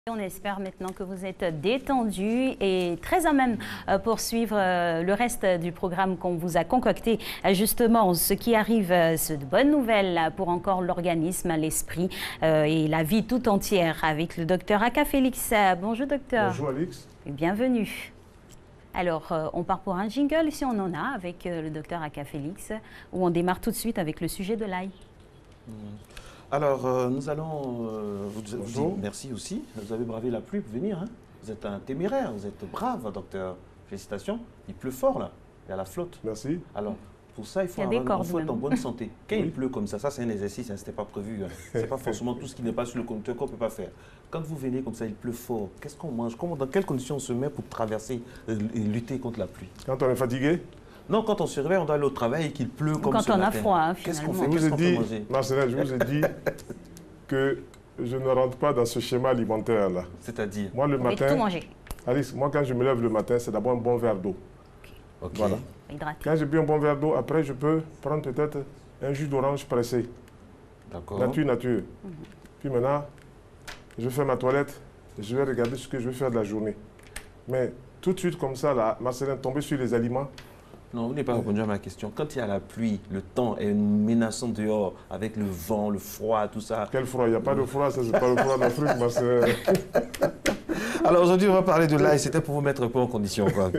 On espère maintenant que vous êtes détendu et très à même pour suivre le reste du programme qu'on vous a concocté. Justement, ce qui arrive, c'est de bonnes nouvelles pour encore l'organisme, l'esprit et la vie tout entière avec le docteur Aka Félix. Bonjour docteur. Bonjour Alix. Et bienvenue. Alors, on part pour un jingle si on en a avec le docteur Aka Félix, où on démarre tout de suite avec le sujet de l'ail. Alors, nous allons vous dire merci aussi. Vous avez bravé la pluie pour venir. Hein. Vous êtes un téméraire, vous êtes brave, docteur. Félicitations. Il pleut fort, là. Il y a la flotte. Merci. Alors, pour ça, il faut avoir une flotte en bonne santé. Quand il pleut comme ça c'est un exercice, hein, ce n'était pas prévu. Hein. Ce n'est pas forcément tout ce qui n'est pas sur le conducteur qu'on ne peut pas faire. Quand vous venez comme ça, il pleut fort. Qu'est-ce qu'on mange? Dans quelles conditions on se met pour traverser et lutter contre la pluie? Quand on est fatigué? Non, quand on se réveille, on doit aller au travail et qu'il pleut comme quand ce on matin. a froid, hein, qu'est-ce qu'on finalement. fait? Je vous ai dit, manger? Marcelin, je vous ai dit que je ne rentre pas dans ce schéma alimentaire-là. C'est-à-dire? Moi, le Vous pouvez tout matin, manger. Alice, moi, quand je me lève le matin, c'est d'abord un bon verre d'eau. Ok. Voilà. Hydraté. Quand j'ai bu un bon verre d'eau, après, je peux prendre peut-être un jus d'orange pressé. D'accord. Nature. Puis maintenant, je fais ma toilette et je vais regarder ce que je vais faire de la journée. Mais tout de suite, comme ça, là, Marcelin, tomber sur les aliments. Non, vous n'avez pas répondu à ma question. Quand il y a la pluie, le temps est menaçant dehors, avec le vent, le froid, tout ça. Quel froid? Il n'y a pas de froid, ça, c'est pas le froid d'Afrique, Marcelin. Alors aujourd'hui, on va parler de l'ail. C'était pour vous mettre un peu en condition, quoi.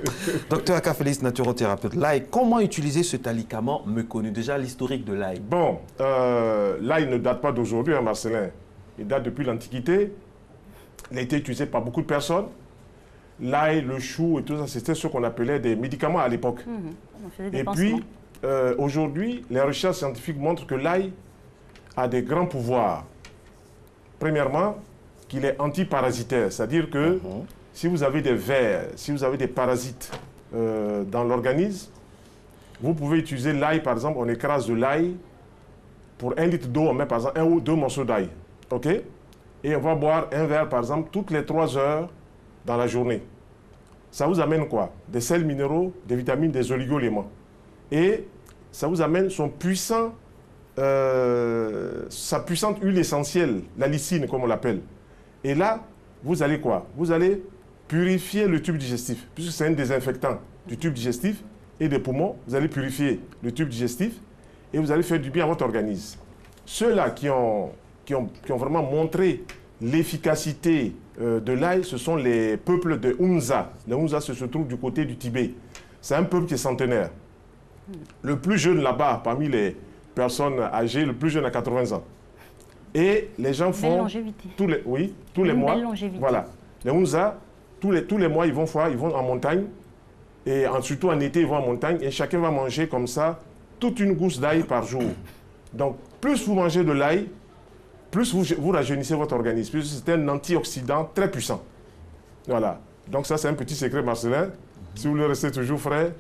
Docteur Aka Félix, naturothérapeute. L'ail, comment utiliser ce médicament méconnu? Déjà, l'historique de l'ail. Bon, l'ail ne date pas d'aujourd'hui, hein, Marcelin. Il date depuis l'Antiquité. Il a été utilisé par beaucoup de personnes. L'ail, le chou et tout ça, c'était ce qu'on appelait des médicaments à l'époque. On faisait des Et pansements. puis, aujourd'hui, les recherches scientifiques montrent que l'ail a des grands pouvoirs. Premièrement, qu'il est antiparasitaire, c'est-à-dire que si vous avez des vers, si vous avez des parasites dans l'organisme, vous pouvez utiliser l'ail, par exemple, on écrase de l'ail, pour 1 litre d'eau, on met par exemple 1 ou 2 morceaux d'ail, ok? Et on va boire un verre, par exemple, toutes les 3 heures dans la journée. Ça vous amène quoi? Des sels minéraux, des vitamines, des oligo-éléments. Et ça vous amène sa puissante huile essentielle, la lysine, comme on l'appelle. Et là, vous allez quoi? Vous allez purifier le tube digestif, puisque c'est un désinfectant du tube digestif et des poumons. Vous allez purifier le tube digestif et vous allez faire du bien à votre organisme. Ceux-là qui ont vraiment montré l'efficacité de l'ail, ce sont les peuples de Hunza. Les Hunza se trouvent du côté du Tibet. C'est un peuple qui est centenaire. Le plus jeune là-bas, parmi les personnes âgées, le plus jeune a 80 ans. Et les gens font longévité. tous les mois. Belle longévité. Voilà. Les Hunza, tous les mois, ils vont en montagne. Et surtout en été, ils vont en montagne. Et chacun va manger comme ça toute une gousse d'ail par jour. Donc, plus vous mangez de l'ail, plus vous rajeunissez votre organisme. Plus c'est un antioxydant très puissant. Voilà. Donc ça, c'est un petit secret, Marcelin. Si vous voulez rester toujours frais,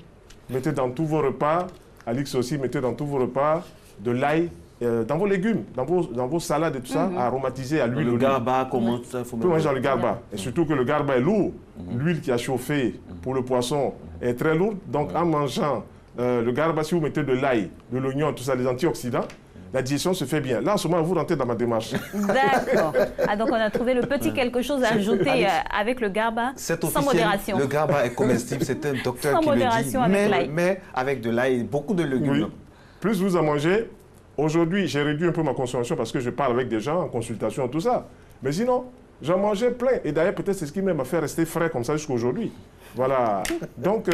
mettez dans tous vos repas, Alix aussi, mettez dans tous vos repas de l'ail, dans vos légumes, dans vos salades et tout ça, aromatisé à l'huile. Le garba, comment tout ça? Faut manger dans le garba. Et surtout que le garba est lourd. L'huile qui a chauffé pour le poisson est très lourde. Donc en mangeant le garba, si vous mettez de l'ail, de l'oignon, tout ça, les antioxydants, la digestion se fait bien. Là, en ce moment, vous rentrez dans ma démarche. D'accord. Ah, donc on a trouvé le petit quelque chose à ajouter avec le garba, sans modération. Le garba est comestible, c'est un docteur Sans qui le modération dit. avec l'ail. Mais avec de l'ail et beaucoup de légumes. Oui. Plus vous en mangez, aujourd'hui, j'ai réduit un peu ma consommation parce que je parle avec des gens en consultation, tout ça. Mais sinon, j'en mangeais plein. Et d'ailleurs, peut-être c'est ce qui m'a fait rester frais comme ça jusqu'à aujourd'hui. Voilà. Donc,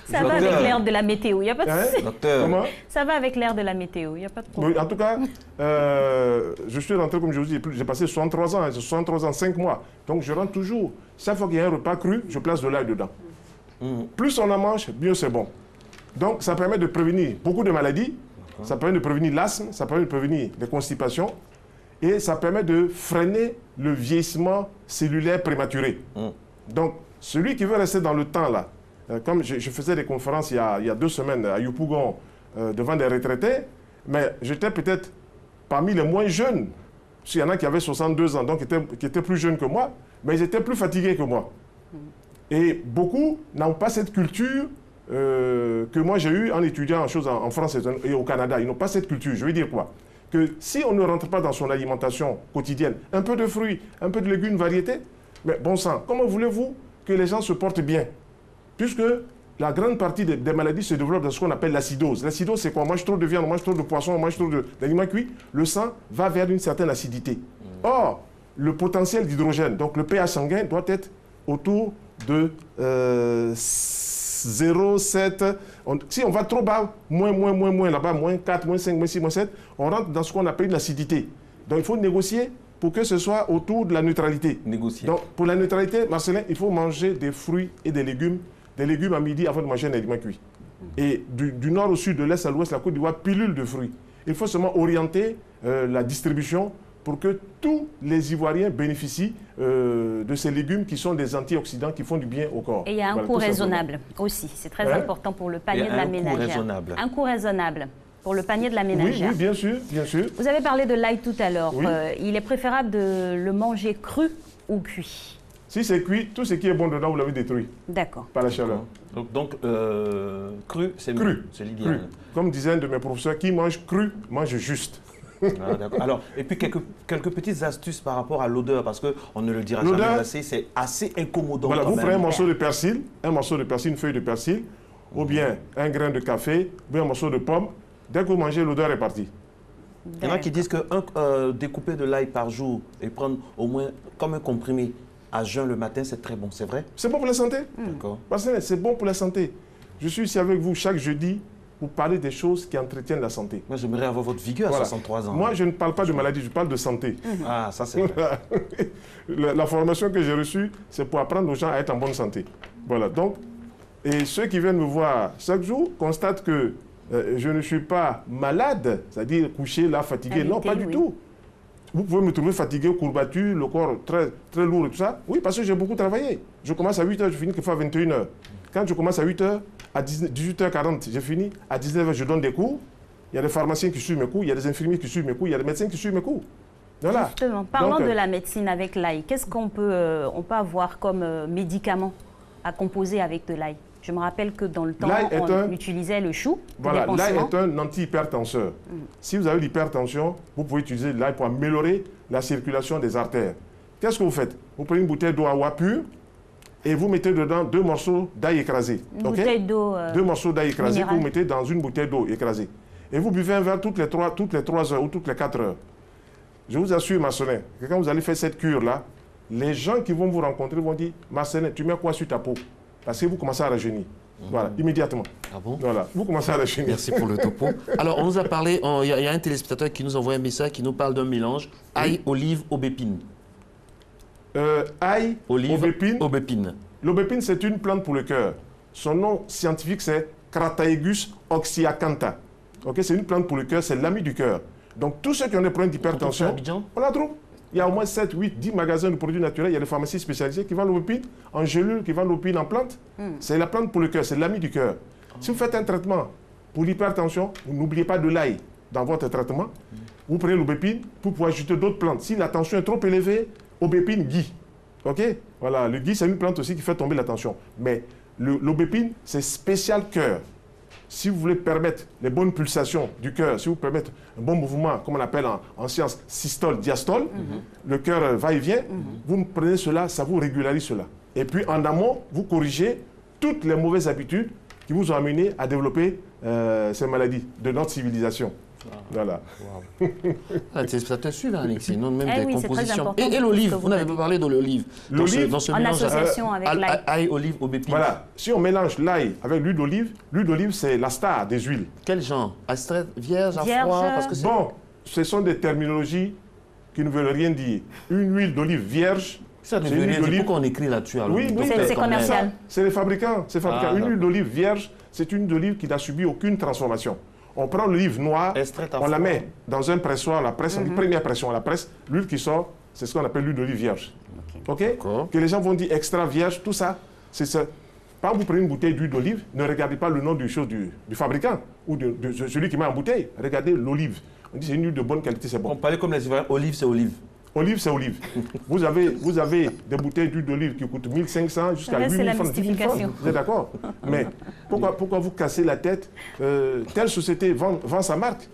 ça va avec l'air de la météo, il n'y a pas de souci. Docteur. Comment? Ça va avec l'air de la météo, il n'y a pas de problème. Oui, en tout cas, je suis rentré, comme je vous dis, j'ai passé 63 ans, 63 ans, 5 mois. Donc, je rentre toujours. Chaque fois qu'il y a un repas cru, je place de l'ail dedans. Plus on en mange, mieux c'est bon. Donc, ça permet de prévenir beaucoup de maladies. Ça permet de prévenir l'asthme, ça permet de prévenir les constipations. Et ça permet de freiner le vieillissement cellulaire prématuré. Donc, celui qui veut rester dans le temps, là, comme je faisais des conférences il y a 2 semaines à Yopougon, devant des retraités, mais j'étais peut-être parmi les moins jeunes. Parce qu'il y en a qui avaient 62 ans, donc qui étaient plus jeunes que moi, mais ils étaient plus fatigués que moi. Et beaucoup n'ont pas cette culture que moi j'ai eue en étudiant en France et au Canada. Ils n'ont pas cette culture. Je veux dire quoi? Que si on ne rentre pas dans son alimentation quotidienne, un peu de fruits, un peu de légumes, variétés, Mais bon sang, comment voulez-vous que les gens se portent bien? Puisque la grande partie des maladies se développe dans ce qu'on appelle l'acidose. L'acidose, c'est quoi? On mange trop de viande, on mange trop de poisson, on mange trop d'aliments cuits. Le sang va vers une certaine acidité. Or, le potentiel d'hydrogène, donc le pH sanguin, doit être autour de 0,7. Si on va trop bas, moins là-bas, moins 4, moins 5, moins 6, moins 7, on rentre dans ce qu'on appelle l'acidité. Donc il faut négocier pour que ce soit autour de la neutralité. Négocier. Donc pour la neutralité, Marcelin, il faut manger des fruits et des légumes à midi avant de manger un aliment cuit. Et du nord au sud, de l'est à l'ouest, la Côte d'Ivoire, pilule de fruits. Il faut seulement orienter la distribution pour que tous les Ivoiriens bénéficient de ces légumes qui sont des antioxydants qui font du bien au corps. Et il y a un coût raisonnable aussi. C'est très important pour le panier de la ménagère. Un coût raisonnable pour le panier de la ménagère. Oui, bien sûr, bien sûr. Vous avez parlé de l'ail tout à l'heure. Oui. Il est préférable de le manger cru ou cuit? Si c'est cuit, tout ce qui est bon dedans, vous l'avez détruit. D'accord. Par la chaleur. Donc cru, c'est mieux. C'est l'idéal. Comme disait un de mes professeurs, qui mange cru, mange juste. Ah, d'accord. Alors, et puis quelques petites astuces par rapport à l'odeur, parce qu'on ne le dira jamais assez, c'est assez incommodant. Voilà, quand vous même. prenez un morceau de persil, une feuille de persil, ou bien un grain de café, ou bien un morceau de pomme. Dès que vous mangez, l'odeur est partie. Il y en a qui disent que découper de l'ail par jour et prendre au moins comme un comprimé à jeun le matin, c'est très bon, c'est vrai? C'est bon pour la santé. D'accord. Parce que c'est bon pour la santé. Je suis ici avec vous chaque jeudi pour parler des choses qui entretiennent la santé. Moi, j'aimerais avoir votre vigueur à 63 ans. Moi, je ne parle pas de maladie, je parle de santé. Ah, ça c'est vrai. La formation que j'ai reçue, c'est pour apprendre aux gens à être en bonne santé. Voilà, donc, et ceux qui viennent me voir chaque jour constatent que je ne suis pas malade, c'est-à-dire couché là, fatigué. Non, pas du tout. Vous pouvez me trouver fatigué, courbattu, le corps très, très lourd et tout ça. Oui, parce que j'ai beaucoup travaillé. Je commence à 8h, je finis quelquefois à 21h. Quand je commence à 8h, à 18h40, j'ai fini. À 19h, je donne des cours. Il y a des pharmaciens qui suivent mes cours, il y a des infirmiers qui suivent mes cours, il y a des médecins qui suivent mes cours. Voilà. Justement, parlons de la médecine avec l'ail. Qu'est-ce qu'on peut, avoir comme médicament à composer avec de l'ail? Je me rappelle que dans le temps, on utilisait le chou. Voilà, l'ail est un antihypertenseur. Si vous avez l'hypertension, vous pouvez utiliser l'ail pour améliorer la circulation des artères. Qu'est-ce que vous faites? Vous prenez une bouteille d'eau à eau pure et vous mettez dedans 2 morceaux d'ail écrasé. Bouteille d'eau 2 morceaux d'ail écrasé que vous mettez dans une bouteille d'eau écrasée. Et vous buvez un verre toutes les 3 heures ou toutes les 4 heures. Je vous assure, Marcelin, que quand vous allez faire cette cure-là, les gens qui vont vous rencontrer vont dire « Marcelin, tu mets quoi sur ta peau ?» Parce que vous commencez à rajeunir. Voilà, immédiatement. Ah bon? Voilà, vous commencez à rajeunir. Merci pour le topo. Alors, on nous a parlé, il y a un téléspectateur qui nous envoie un message qui nous parle d'un mélange ail, olive, aubépine. Ail, olive, aubépine. L'aubépine, c'est une plante pour le cœur. Son nom scientifique, c'est Crataegus oxyacantha. Okay, c'est une plante pour le cœur, c'est l'ami du cœur. Donc, tous ceux qui ont des problèmes d'hypertension, on la trouve. Il y a au moins 7, 8, 10 magasins de produits naturels. Il y a des pharmacies spécialisées qui vendent l'aubépine en gélule, qui vendent l'aubépine en plante. C'est la plante pour le cœur, c'est l'ami du cœur. Si vous faites un traitement pour l'hypertension, n'oubliez pas de l'ail dans votre traitement. Vous prenez l'aubépine pour pouvoir ajouter d'autres plantes. Si la tension est trop élevée, aubépine gui. OK? Voilà, le gui, c'est une plante aussi qui fait tomber la tension. Mais l'aubépine, c'est spécial cœur. Si vous voulez permettre les bonnes pulsations du cœur, si vous permettez un bon mouvement, comme on appelle en science systole, diastole, le cœur va et vient, vous prenez cela, ça vous régularise cela. Et puis en amont, vous corrigez toutes les mauvaises habitudes qui vous ont amené à développer ces maladies de notre civilisation. Voilà. Ça te suit là, Alexis, non, même des oui, compositions. Et l'olive, vous n'avez pas parlé de l'olive. L'olive, en association avec l'ail. Ail, olive, aubépine. Voilà. Si on mélange l'ail avec l'huile d'olive, c'est la star des huiles. Quel genre? Extrait vierge, à froid? Parce que bon, ce sont des terminologies qui ne veulent rien dire. Une huile d'olive vierge. Ça ne veut rien dire. Pourquoi on écrit là-dessus? Oui, c'est commercial. C'est les fabricants. Une huile d'olive vierge, c'est une huile d'olive qui n'a subi aucune transformation. On prend l'olive noire, on la met dans un pressoir, on la presse, on dit première pression, on la presse. L'huile qui sort, c'est ce qu'on appelle l'huile d'olive vierge. OK? Que les gens vont dire extra vierge, tout ça, c'est ça. Quand vous prenez une bouteille d'huile d'olive, ne regardez pas le nom du fabricant ou de celui qui met en bouteille. Regardez l'olive. On dit c'est une huile de bonne qualité, c'est bon. On parlait comme les Ivoiriens, olive, c'est olive. Olive, c'est olive. Vous avez des bouteilles d'huile d'olive qui coûtent 1500 jusqu'à 8000 francs, 10 000 francs. Vous êtes d'accord? Mais pourquoi vous cassez la tête? Telle société vend sa marque.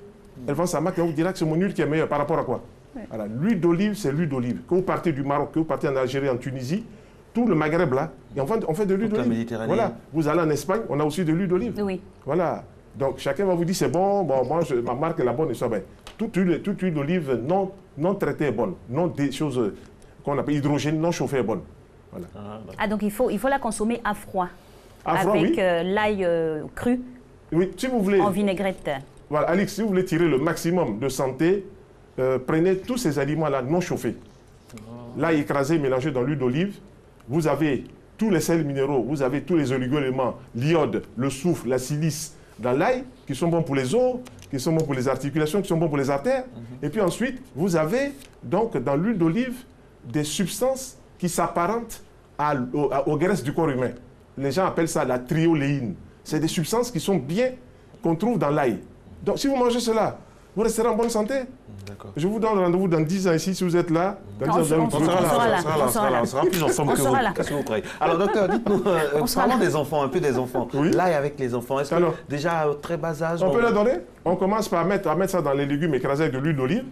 Elle vend sa marque et on vous dira que c'est mon huile qui est meilleure. Par rapport à quoi? Voilà. L'huile d'olive, c'est l'huile d'olive. Que vous partez du Maroc, que vous partez en Algérie, en Tunisie, tout le Maghreb là, et on fait de l'huile d'olive. Voilà. Vous allez en Espagne, on a aussi de l'huile d'olive. Oui. Voilà. Donc chacun va vous dire c'est bon, moi ma marque est la bonne et ça va. Toute huile d'olive non traitée est bonne, non des choses qu'on appelle hydrogène, non chauffée est bonne. Voilà. Donc il faut la consommer à froid. À froid, avec oui. L'ail cru. Oui, si vous voulez. En vinaigrette. Voilà, Alix, si vous voulez tirer le maximum de santé, prenez tous ces aliments-là non chauffés. L'ail écrasé mélangé dans l'huile d'olive, vous avez tous les sels minéraux, vous avez tous les oligo-éléments, l'iode, le soufre, la silice dans l'ail, qui sont bons pour les os, qui sont bons pour les articulations, qui sont bons pour les artères. Et puis ensuite, vous avez donc dans l'huile d'olive des substances qui s'apparentent aux graisses du corps humain. Les gens appellent ça la trioléine. C'est des substances qui sont bien, qu'on trouve dans l'ail. Donc si vous mangez cela, vous resterez en bonne santé. Je vous donne rendez-vous dans 10 ans ici, si vous êtes là. On sera là. On sera plus ensemble que vous. Qu'est-ce que vous croyez? Alors docteur, dites-nous, parlons des enfants, un peu des enfants. Oui. L'ail avec les enfants, est-ce que déjà au très bas âge... On peut leur donner. On commence par mettre ça dans les légumes écrasés avec de l'huile d'olive.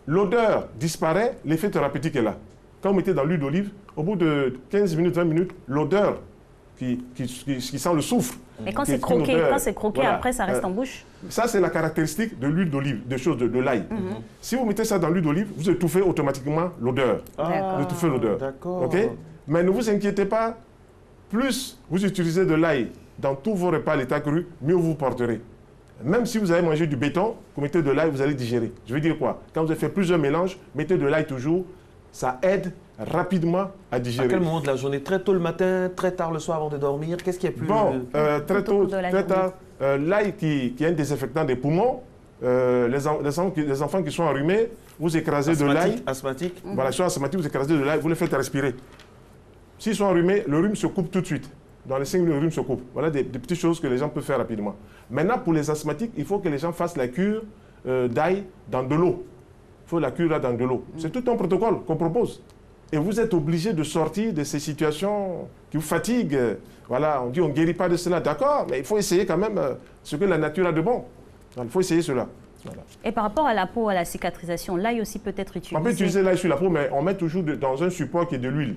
L'odeur disparaît, l'effet thérapeutique est là. Quand vous mettez dans l'huile d'olive, au bout de 15 minutes, 20 minutes, l'odeur qui sent le soufre. Et quand c'est croqué, voilà. Après ça reste en bouche. Ça, c'est la caractéristique de l'huile d'olive, des choses de l'ail. Si vous mettez ça dans l'huile d'olive, vous étouffez automatiquement l'odeur. Vous étouffez l'odeur. Okay? Mais ne vous inquiétez pas, plus vous utilisez de l'ail dans tous vos repas à l'état cru, mieux vous porterez. Même si vous avez mangé du béton, vous mettez de l'ail, vous allez digérer. Je veux dire quoi? Quand vous avez fait plusieurs mélanges, mettez de l'ail toujours, ça aide rapidement à digérer. À quel moment de la journée? Très tôt le matin, très tard le soir avant de dormir? Qu'est-ce qui est plus... Bon, très tôt, très tard. L'ail qui est un désinfectant des poumons, les enfants qui sont enrhumés, vous écrasez de l'ail. Asthmatiques? Voilà, ils sont asthmatiques, vous écrasez de l'ail, vous les faites respirer. S'ils sont enrhumés, le rhume se coupe tout de suite. Dans les 5 minutes, le rhume se coupe. Voilà des petites choses que les gens peuvent faire rapidement. Maintenant, pour les asthmatiques, il faut que les gens fassent la cure d'ail dans de l'eau. Il faut la cure là dans de l'eau. C'est tout un protocole qu'on propose. Et vous êtes obligé de sortir de ces situations qui vous fatiguent. Voilà, on dit on ne guérit pas de cela. D'accord, mais il faut essayer quand même ce que la nature a de bon. Donc, il faut essayer cela. Voilà. Et par rapport à la peau, à la cicatrisation, l'ail aussi peut être utilisé? On peut utiliser l'ail sur la peau, mais on met toujours dans un support qui est de l'huile.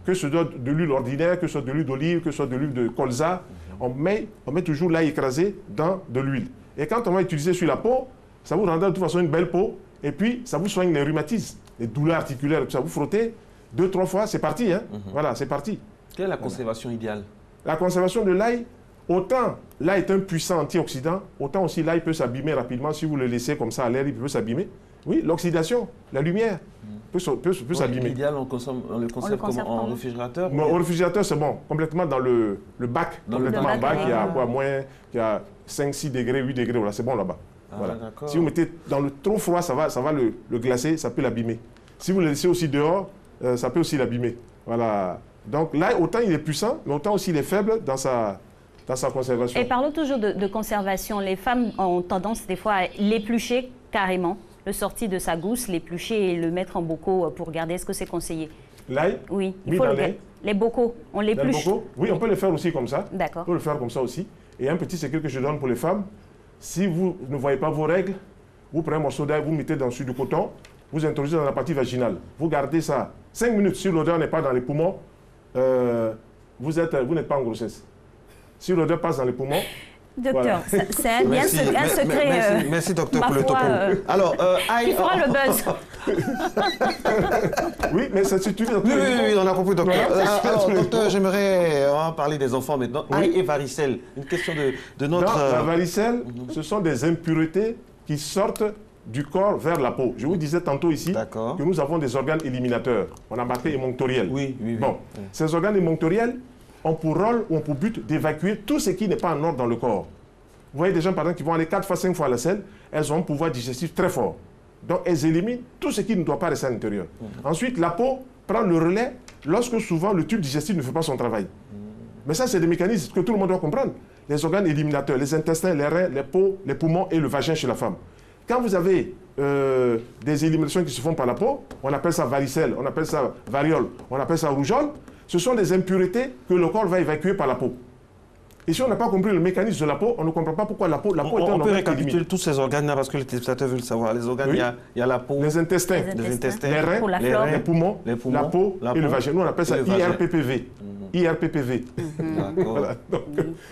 Que ce soit de l'huile ordinaire, que ce soit de l'huile d'olive, que ce soit de l'huile de colza, on met toujours l'ail écrasé dans de l'huile. Et quand on va utiliser sur la peau, ça vous rendra de toute façon une belle peau. Et puis, ça vous soigne les rhumatismes, les douleurs articulaires. Ça vous frottez 2-3 fois, c'est parti. Hein? Voilà, c'est parti. Quelle est la conservation idéale? La conservation de l'ail, autant l'ail est un puissant antioxydant, autant aussi l'ail peut s'abîmer rapidement. Si vous le laissez comme ça à l'air, il peut s'abîmer. Oui, l'oxydation, la lumière peut s'abîmer. L'idéal, on le conserve en réfrigérateur? Au réfrigérateur, c'est bon. Complètement dans le bac. Complètement en bac, qui a 5-6 degrés, 8 degrés. Voilà, c'est bon là-bas. Voilà. Si vous mettez dans le trop froid, ça va le glacer, ça peut l'abîmer. Si vous le laissez aussi dehors, ça peut aussi l'abîmer. Voilà. Donc là, autant il est puissant, mais autant aussi il est faible dans sa conservation. Et parlons toujours de conservation. Les femmes ont tendance des fois à l'éplucher carrément, le sortir de sa gousse, l'éplucher et le mettre en bocaux pour garder. Est-ce que c'est conseillé? L'ail? Oui. Il faut les bocaux, on l'épluche. Oui, on peut le faire aussi comme ça. D'accord. On peut le faire comme ça aussi. Et un petit secret que je donne pour les femmes, si vous ne voyez pas vos règles, vous prenez un morceau d'ail, vous mettez dessus du coton, vous introduisez dans la partie vaginale. Vous gardez ça 5 minutes. Si l'odeur n'est pas dans les poumons, vous n'êtes pas en grossesse. Si l'odeur passe dans les poumons... Docteur, voilà. C'est un secret. Merci docteur pour le topo. Alors, il fera le buzz. Oui, mais ça s'utilise. Oui, on a compris, docteur. Alors, docteur, j'aimerais parler des enfants maintenant. Ail et varicelle. Une question de notre... Non, la varicelle, ce sont des impuretés qui sortent du corps vers la peau. Je vous disais tantôt ici que nous avons des organes éliminateurs. On a marqué émonctoriels. Oui. Bon, ces organes émonctoriels ont pour rôle ou ont pour but d'évacuer tout ce qui n'est pas en ordre dans le corps. Vous voyez des gens, par exemple, qui vont aller 4 fois, 5 fois à la selle, elles ont un pouvoir digestif très fort. Donc, elles éliminent tout ce qui ne doit pas rester à l'intérieur. Ensuite, la peau prend le relais lorsque souvent le tube digestif ne fait pas son travail. Mais ça, c'est des mécanismes que tout le monde doit comprendre. Les organes éliminateurs, les intestins, les reins, les peaux, les poumons et le vagin chez la femme. Quand vous avez des éliminations qui se font par la peau, on appelle ça varicelle, on appelle ça variole, on appelle ça rougeole. Ce sont des impuretés que le corps va évacuer par la peau. Et si on n'a pas compris le mécanisme de la peau, on ne comprend pas pourquoi la peau est un organe. On peut récapituler tous ces organes-là parce que les téléspectateurs veulent savoir. Les organes, il y a la peau, les intestins, les reins, les poumons, la peau et le vagin. Nous, on appelle ça IRPPV. IRPPV. Voilà.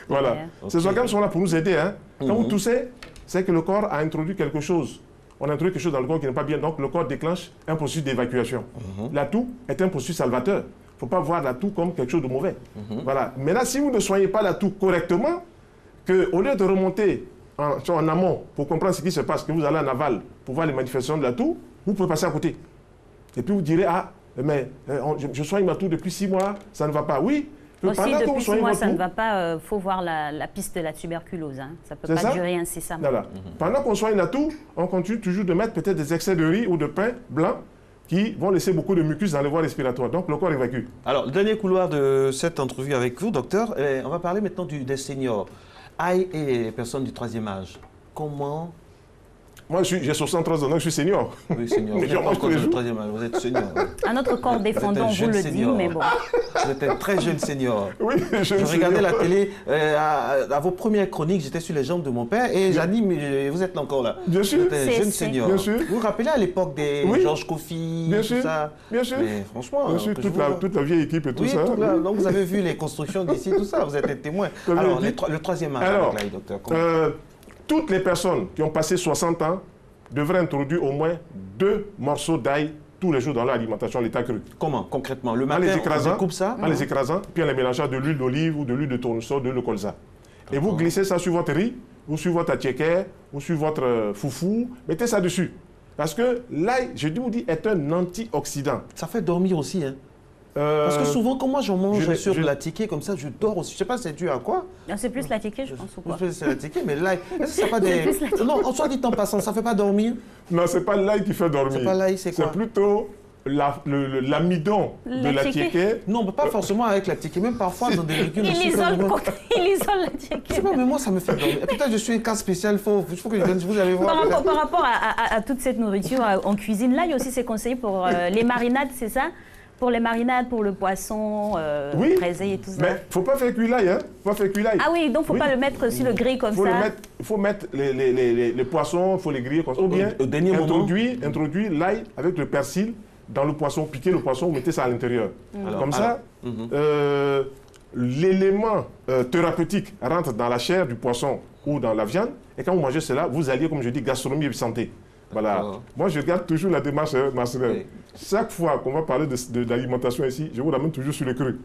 Voilà. Ces organes sont là pour nous aider. Quand vous toussez, c'est que le corps a introduit quelque chose. On a introduit quelque chose dans le corps qui n'est pas bien. Donc, le corps déclenche un processus d'évacuation. La toux est un processus salvateur. Il ne faut pas voir la toux comme quelque chose de mauvais. Voilà. Maintenant, si vous ne soignez pas la toux correctement, qu'au lieu de remonter en amont pour comprendre ce qui se passe, que vous allez en aval pour voir les manifestations de la toux, vous pouvez passer à côté. Et puis vous direz, ah, mais je soigne ma toux depuis 6 mois, ça ne va pas. Oui. Aussi, depuis 6 mois, ça ne va pas. Il faut voir la piste de la tuberculose. Hein. Ça ne peut pas durer incessamment. Voilà. Pendant qu'on soigne la toux, on continue toujours de mettre peut-être des excès de riz ou de pain blanc qui vont laisser beaucoup de mucus dans les voies respiratoires. Donc, le corps évacue. Alors, le dernier couloir de cette entrevue avec vous, docteur, on va parler maintenant des seniors. Aïe et les personnes du 3e âge. Comment... Moi, j'ai 63 ans, donc je suis senior. Oui, senior. Vous êtes encore du 3e âge, vous êtes senior. À notre corps défendant, vous le dites, mais bon. Vous êtes un très jeune senior. Oui, je regardais la télé, à vos premières chroniques, j'étais sur les jambes de mon père et j'anime, vous êtes encore là. Bien sûr. Vous êtes un jeune senior. Bien sûr. Vous vous rappelez à l'époque des Georges Kofi, tout ça? Bien sûr. Mais franchement, bien sûr, toute la vieille équipe et tout ça. Donc vous avez vu les constructions d'ici, tout ça, vous êtes un témoin. Alors, le 3e âge, alors, avec docteur. toutes les personnes qui ont passé 60 ans devraient introduire au moins 2 morceaux d'ail tous les jours dans leur alimentation, l'état cru. Comment, concrètement? Le matin, on découpe ça? En les écrasant, puis en les mélangeant de l'huile d'olive ou de l'huile de tournesol, de l'huile de colza. Et vous glissez ça sur votre riz, ou sur votre attiéké, ou sur votre foufou, mettez ça dessus. Parce que l'ail, je vous dis, est un antioxydant. Ça fait dormir aussi, hein? Parce que souvent, quand moi je mange sur la ticket comme ça, je dors aussi. Je ne sais pas c'est dû à quoi. C'est plus la ticket, je pense, ou quoi? C'est la ticket, mais l'ail, est-ce que ça pas des... Non, en soit dit en passant, ça ne fait pas dormir? Non, ce n'est pas l'ail qui fait dormir. C'est pas l'ail, c'est quoi? C'est plutôt l'amidon de la ticket. Non, pas forcément avec la ticket, même parfois dans des légumes. Il isole la ticket. Je sais pas, mais moi ça me fait dormir. Peut-être je suis un cas spécial, il faut que vous allez voir. Par rapport à toute cette nourriture en cuisine, l'ail aussi c'est conseillé pour les marinades, c'est ça? Pour les marinades, pour le poisson, braisé et tout ça. Mais il ne faut pas faire cuire l'ail, hein? Faut pas faire cuire l'ail. Ah oui, donc il ne faut pas le mettre sur le grill comme ça. Il faut mettre les poissons, il faut les griller comme ça. Ou bien au dernier introduire l'ail avec le persil dans le poisson, piquer le poisson, vous mettez ça à l'intérieur. Comme ça, l'élément thérapeutique rentre dans la chair du poisson ou dans la viande. Et quand vous mangez cela, vous alliez, comme je dis, gastronomie et santé. Voilà. Moi, je garde toujours la démarche nationale. Oui. Chaque fois qu'on va parler de l'alimentation ici, je vous ramène toujours sur le cru.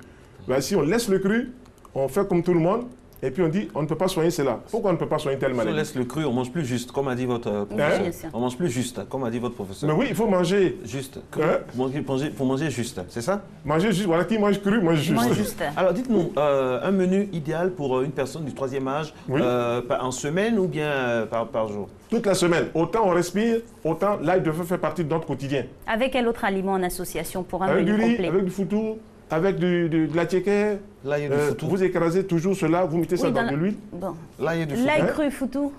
Là, si on laisse le cru, on fait comme tout le monde, et puis on dit, on ne peut pas soigner cela. Pourquoi on ne peut pas soigner telle maladie? Si on laisse le cru, on mange plus juste, comme a dit votre professeur. On mange plus juste, comme a dit votre professeur. Mais oui, il faut manger juste. Il faut manger juste, c'est ça? Manger juste, voilà, qui mange cru, mange juste. Alors dites-nous, un menu idéal pour une personne du 3e âge, en semaine ou bien par jour? Toute la semaine. Autant on respire, autant l'ail devrait faire partie de notre quotidien. Avec quel autre aliment en association pour un menu complet? Avec du foutou, avec de la tiéké. L'ail de foutou. Vous écrasez toujours cela, vous mettez ça dans de l'huile. Bon. L'ail de foutou. L'ail cru et foutou.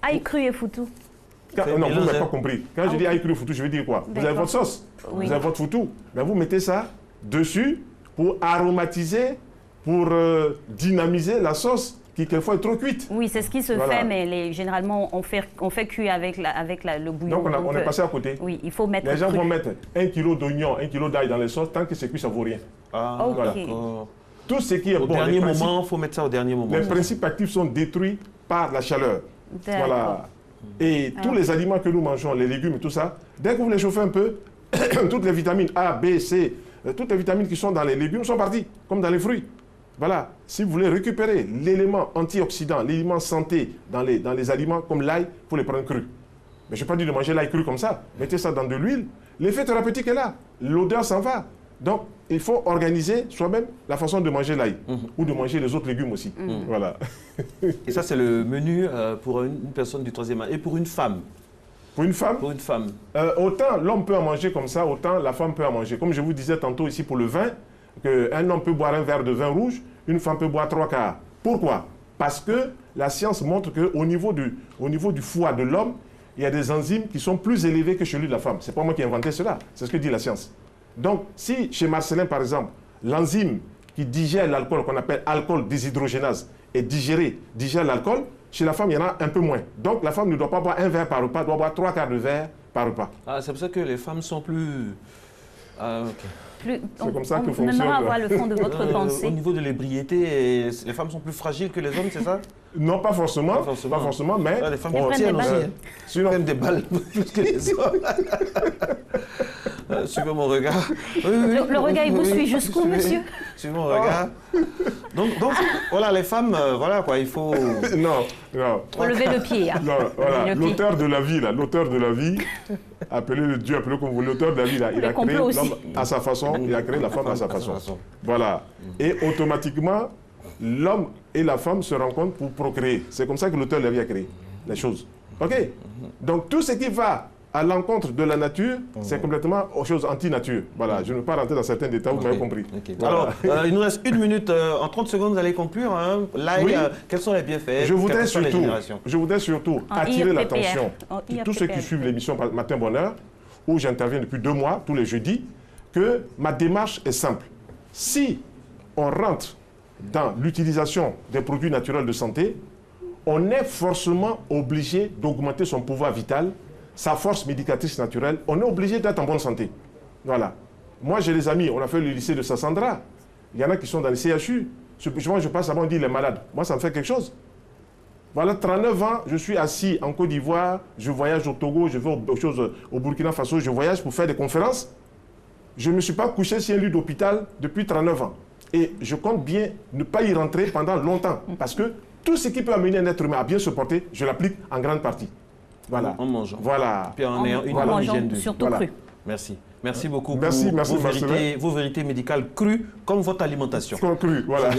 Ail cru et foutou. Non, vous n'avez pas compris. Quand je dis ail cru et foutou, je veux dire quoi? Vous avez votre sauce, vous avez votre foutou. Mais vous mettez ça dessus pour aromatiser, pour dynamiser la sauce qui quelquefois est trop cuite. Oui, c'est ce qui se fait, mais généralement on fait cuire avec le bouillon. Donc on est passé à côté. Oui, il faut mettre. Les gens vont mettre 1 kg d'oignon, 1 kg d'ail dans les sauces, tant que c'est cuit, ça ne vaut rien. Ah, voilà. Tout ce qui est bon. Au dernier moment, il faut mettre ça au dernier moment. Les principes actifs sont détruits par la chaleur. Voilà. Et tous les aliments que nous mangeons, les légumes et tout ça, dès que vous les chauffez un peu, toutes les vitamines A, B, C, toutes les vitamines qui sont dans les légumes sont parties, comme dans les fruits. Voilà, si vous voulez récupérer l'élément antioxydant, l'élément santé dans les aliments comme l'ail, il faut les prendre crus. Mais je n'ai pas dit de manger l'ail cru comme ça. Mettez ça dans de l'huile. L'effet thérapeutique est là. L'odeur s'en va. Donc, il faut organiser soi-même la façon de manger l'ail ou de manger les autres légumes aussi. Voilà. Et ça, c'est le menu pour une personne du 3e âge. Et pour une femme? Pour une femme? Pour une femme. Autant l'homme peut en manger comme ça, autant la femme peut en manger. Comme je vous disais tantôt ici pour le vin, qu'un homme peut boire un verre de vin rouge, une femme peut boire 3 quarts. Pourquoi? Parce que la science montre qu'au niveau du foie de l'homme, il y a des enzymes qui sont plus élevées que celui de la femme. Ce n'est pas moi qui ai inventé cela, c'est ce que dit la science. Donc, si chez Marcellin, par exemple, l'enzyme qui digère l'alcool, qu'on appelle alcool déshydrogénase, et digère l'alcool, chez la femme, il y en a un peu moins. Donc la femme ne doit pas boire un verre par repas, doit boire 3/4 de verre par repas. Ah, c'est pour ça que les femmes sont plus... Ah, ok. C'est comme ça que fonctionne. On aimerait avoir le fond de votre pensée. Au niveau de l'ébriété, les femmes sont plus fragiles que les hommes, c'est ça? Non, pas forcément. Pas forcément, mais... Ah, les femmes prennent des balles plus que les hommes. Suivez mon regard. Le regard, il vous suit jusqu'où, monsieur? Suivez mon regard. Donc, voilà, les femmes, voilà quoi, il faut... Non. Faut lever le pied. Hein. Non, voilà, l'auteur de la vie, là, l'auteur de la vie, appelez-le Dieu, appelez-le comme vous voulez, l'auteur de la vie, là, il a créé l'homme à sa façon, il a créé la femme à sa façon. Voilà. Et automatiquement, l'homme et la femme se rencontrent pour procréer. C'est comme ça que l'auteur de la vie a créé les choses. OK? Donc, tout ce qui va à l'encontre de la nature, c'est complètement aux choses anti-nature. Voilà, je ne vais pas rentrer dans certains détails, vous m'avez compris. Voilà. Alors, il nous reste 1 minute. En 30 secondes, vous allez conclure. Hein. L'ail, quels sont les bienfaits? Je voudrais surtout attirer l'attention de tous ceux qui suivent l'émission Matin Bonheur, où j'interviens depuis 2 mois, tous les jeudis, que ma démarche est simple. Si on rentre dans l'utilisation des produits naturels de santé, on est forcément obligé d'augmenter son pouvoir vital, sa force médicatrice naturelle. On est obligé d'être en bonne santé. Voilà. Moi, j'ai des amis, on a fait le lycée de Sassandra. Il y en a qui sont dans les CHU. Moi, je passe là-bas, on dit les malades. Moi, ça me fait quelque chose. Voilà, 39 ans, je suis assis en Côte d'Ivoire, je voyage au Togo, je vais au Burkina Faso, je voyage pour faire des conférences. Je ne me suis pas couché sur un lit d'hôpital depuis 39 ans. Et je compte bien ne pas y rentrer pendant longtemps. Parce que tout ce qui peut amener un être humain à bien se porter, je l'applique en grande partie. Voilà. En mangeant. Voilà. Puis en ayant une bonne hygiène de vie. Surtout cru. Merci. Merci beaucoup merci, pour vos vérités médicales crues comme votre alimentation. Crues, voilà.